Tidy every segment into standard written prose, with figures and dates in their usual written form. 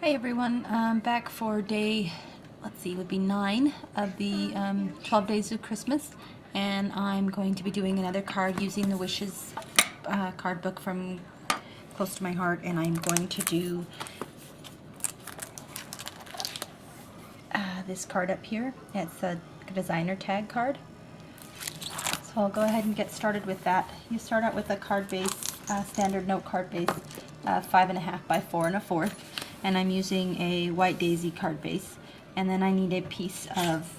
Hi everyone, back for day, let's see, would be 9 of the 12 days of Christmas, and I'm going to be doing another card using the Wishes card book from Close to My Heart, and I'm going to do this card up here. It's a designer tag card. So I'll go ahead and get started with that. You start out with a card base, standard note card base, 5.5 by 4 1/4. And I'm using a white daisy card base, and then I need a piece of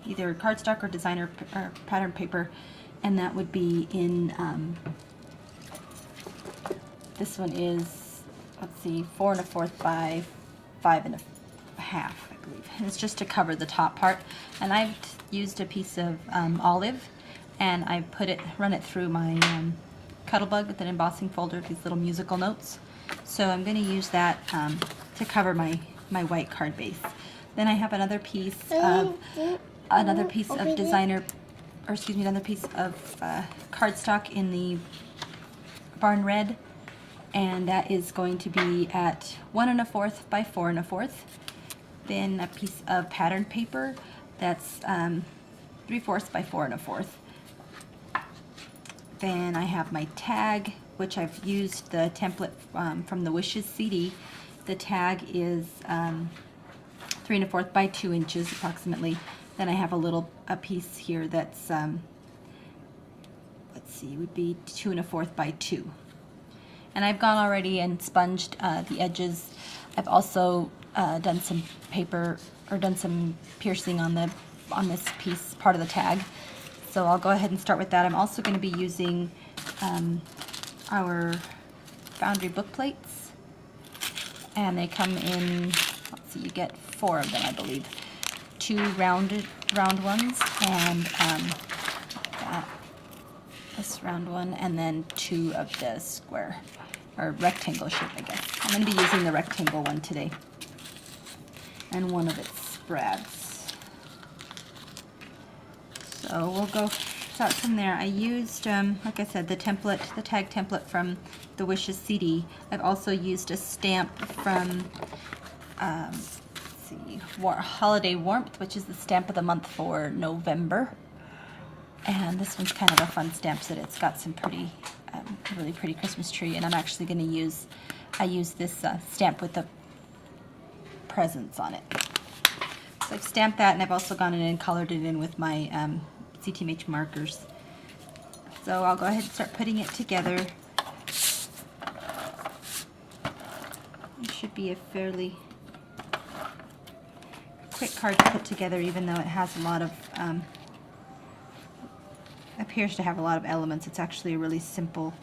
either cardstock or designer or pattern paper, and that would be in this one is, let's see, 4 1/4 by 5.5, I believe, and it's just to cover the top part. And I've used a piece of olive, and I run it through my Cuttlebug with an embossing folder, these little musical notes. So I'm going to use that to cover my white card base. Then I have another piece of designer, or excuse me, another piece of cardstock in the Barn Red, and that is going to be at 1 1/4 by 4 1/4. Then a piece of pattern paper that's 3/4 by 4 1/4. Then I have my tag, which I've used the template from the Wishes CD. The tag is 3 1/4 by 2 inches approximately. Then I have a piece here that's let's see, would be 2 1/4 by 2. And I've gone already and sponged the edges. I've also done some paper, or done some piercing on this piece, part of the tag. So I'll go ahead and start with that. I'm also going to be using our Foundry book plates, and they come in, let's see, you get 4 of them, I believe. 2 round ones, and this round one, and then 2 of the square or rectangle shape, I guess. I'm going to be using the rectangle one today, and one of its spreads. So we'll go start from there. I used, like I said, the tag template from the Wishes CD. I've also used a stamp from, let's see, Holiday Warmth, which is the stamp of the month for November. And this one's kind of a fun stamp, so that it's got some pretty, really pretty Christmas tree. And I'm actually going to use, I use this stamp with the presents on it. So I've stamped that, and I've also gone in and colored it in with my CTMH markers. So I'll go ahead and start putting it together. It should be a fairly quick card to put together, even though it has a lot of, appears to have a lot of elements. It's actually a really simple,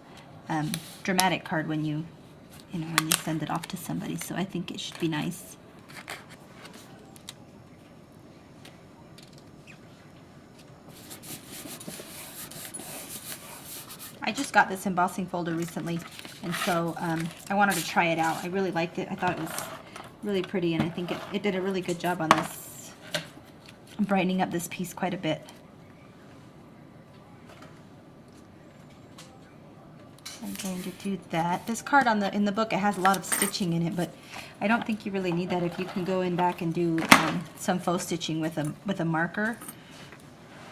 dramatic card when you send it off to somebody. So I think it should be nice. I just got this embossing folder recently, and so I wanted to try it out. I really liked it. I thought it was really pretty, and I think it did a really good job on this, brightening up this piece quite a bit. I'm going to do that. This card in the book, it has a lot of stitching in it, but I don't think you really need that. If you can go in back and do some faux stitching with a marker,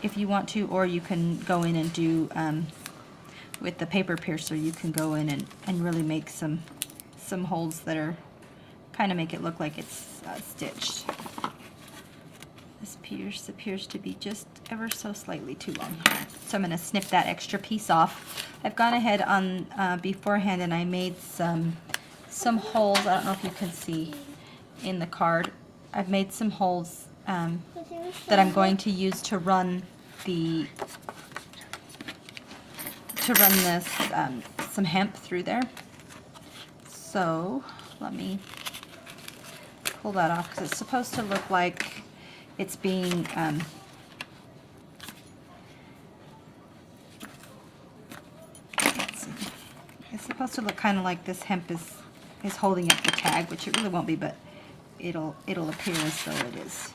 if you want to, or you can go in and do with the paper piercer, you can go in and really make some holes that are kind of make it look like it's stitched. This piece appears to be just ever so slightly too long, so I'm going to snip that extra piece off. I've gone ahead on beforehand, and I made some holes. I don't know if you can see in the card. I've made some holes that I'm going to use to run this some hemp through there. So let me pull that off, because it's supposed to look like it's being let's see. It's supposed to look kind of like this hemp is holding up the tag, which it really won't be, but it'll appear as though it is.